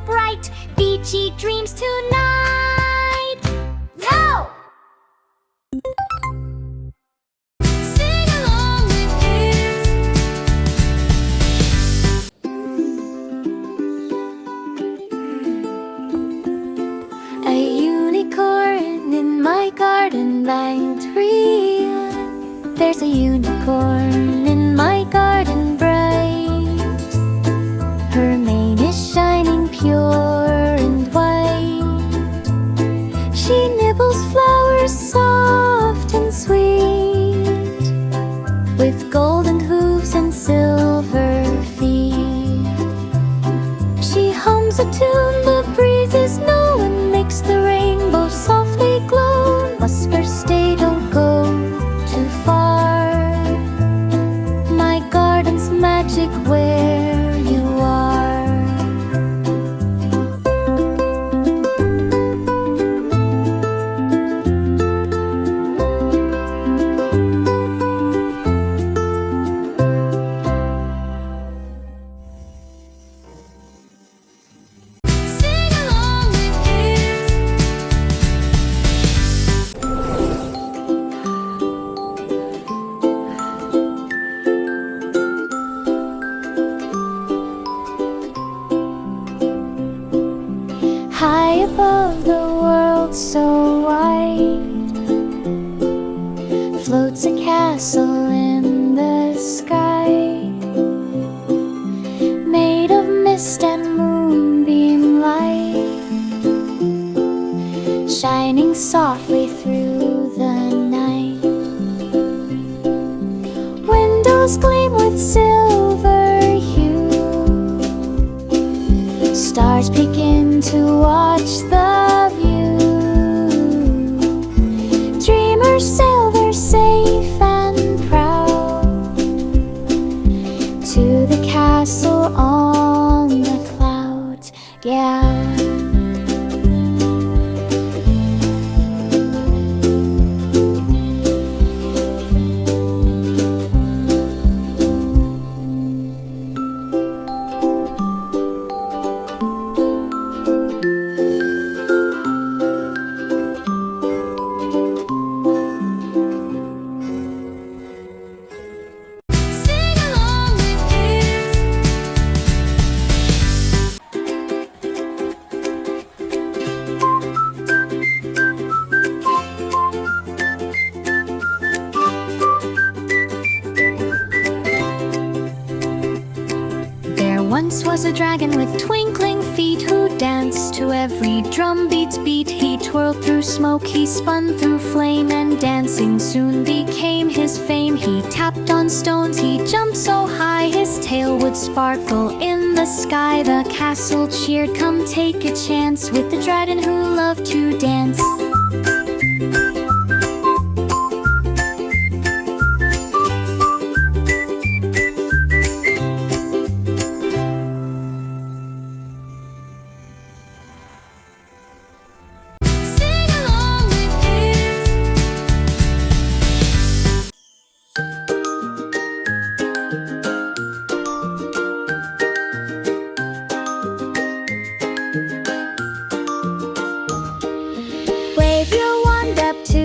bright, beachy dreams tonight. No! Sing along with kids. A unicorn in my garden banked real. There's a unicorn in my garden bright. Her mane is shining pure and white. She nibbles flowers soft and sweet, with golden hooves and silver feet. She hums a tune the breezes know and makes the rainbow softly glow. Whispers, stay, don't go too far. My garden's magic where you are. Sing along with kids. High above the world so wide, floats a castle in the sky, made of mist and moonbeam light, shining softly through the night. Windows gleam with silver hue. Stars begin to watch the view. Dreamers sail there safe and proud to the castle on the clouds. Yeah. Sing along with kids. There once was a dragon with twinkling feet who danced to every drum beat's beat. He twirled through smoke, he spun through flame, and dancing soon became his fame. He tapped on stones, he jumped so high, his tail would sparkle in the sky. The castle cheered, come take a chance with the dragon who loved to dance. Sing along with kids. Wave your wand up to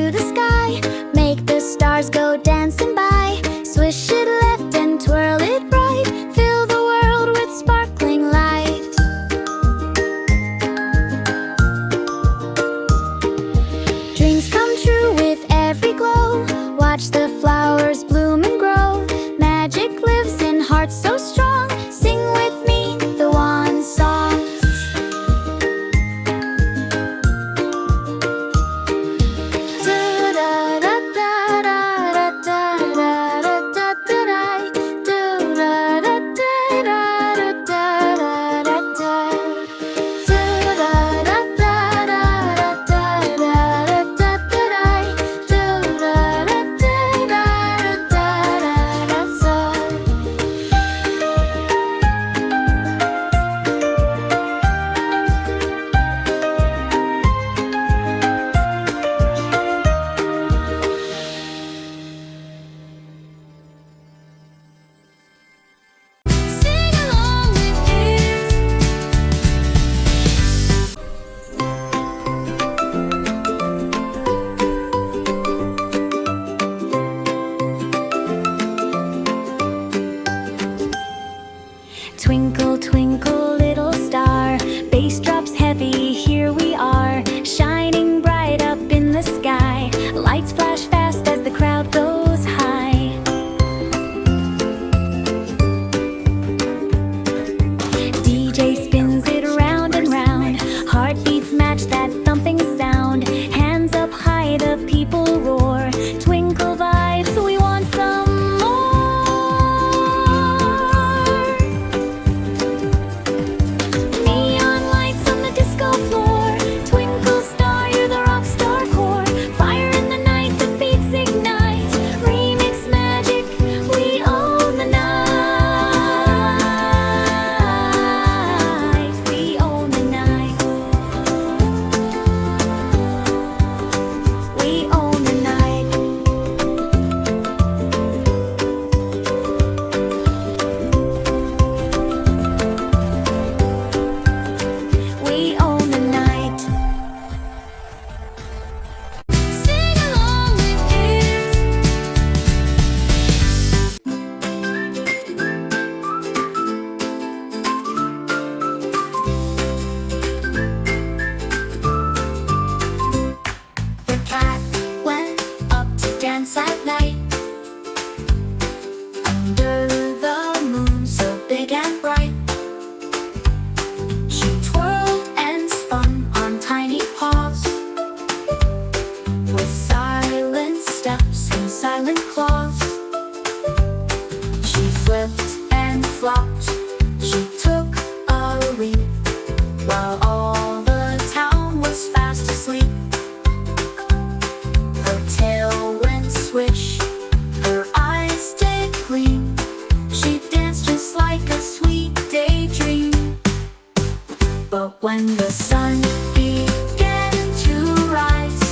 sun began to rise.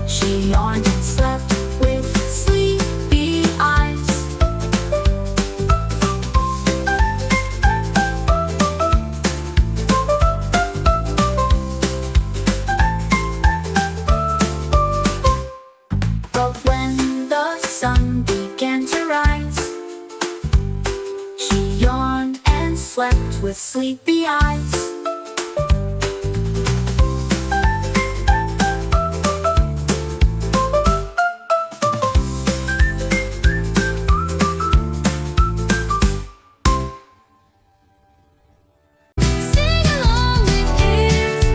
She yawned and slept with sleepy eyes. But when the sun began to rise, she yawned and slept with sleepy eyes. Sing along with kids.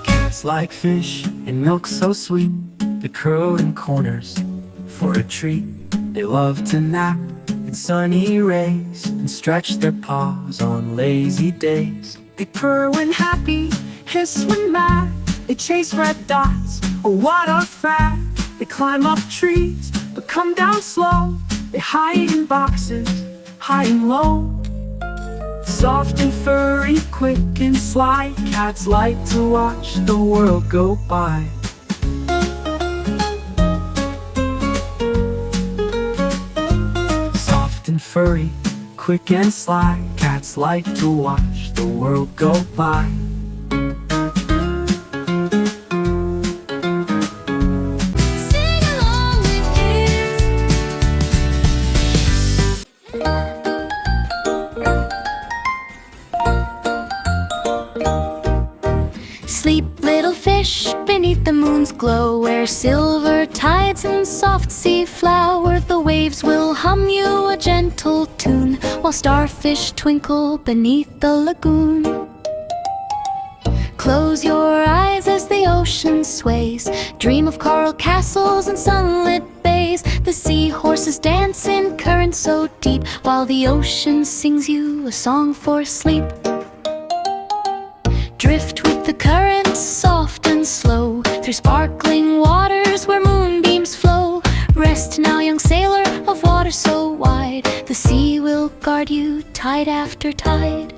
Cats like fish and milk so sweet, they curl in corners for a treat. They love to nap in sunny rays and stretch their paws on lazy days. They purr when happy, hiss when mad. They chase red dots or water fat. They climb up trees but come down slow. They hide in boxes, high and low. Soft and furry, quick and sly, cats like to watch the world go by. Soft and furry, quick and sly, cats like to watch the world go by. Sing along with kids. Sleep, little fish, beneath the moon's glow, where silver tides and soft sea flower. The waves will hum you a gentle tune, while starfish twinkle beneath the lagoon. Close your eyes as the ocean sways. Dream of coral castles and sunlit bays. The seahorses dance in currents so deep, while the ocean sings you a song for sleep. Drift with the currents, soft and slow, through sparkling waters where moonbeams flow. Rest now, young sailor of water so wide. The sea will guard you tide after tide.